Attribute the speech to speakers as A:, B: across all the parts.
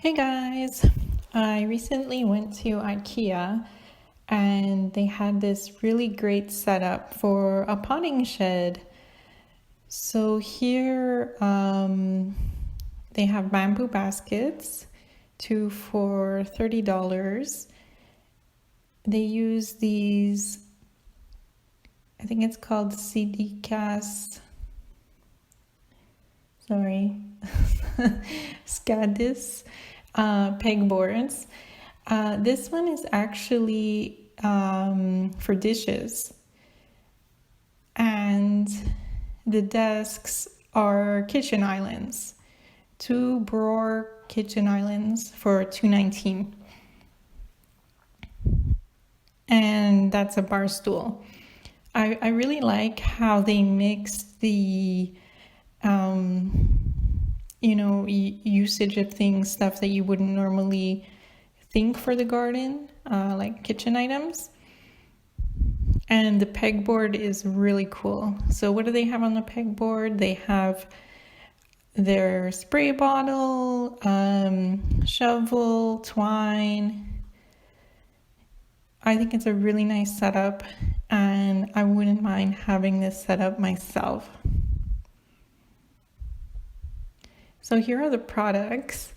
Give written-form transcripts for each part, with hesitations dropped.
A: Hey guys, I recently went to Ikea and they had this really great setup for a potting shed. So here they have bamboo baskets, two for $30. They use these, I think it's called Skadis, sorry, Skadis pegboards. This one is actually for dishes, and the desks are kitchen islands. Two Bror kitchen islands for $2.19, and that's a bar stool. I really like how they mix the usage of things, stuff that you wouldn't normally think for the garden, like kitchen items. And the pegboard is really cool. So what do they have on the pegboard? They have their spray bottle, shovel, twine. I think it's a really nice setup, and I wouldn't mind having this setup myself. So here are the products.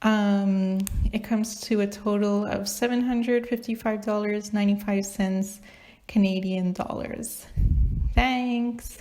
A: It comes to a total of $755.95 Canadian dollars. Thanks.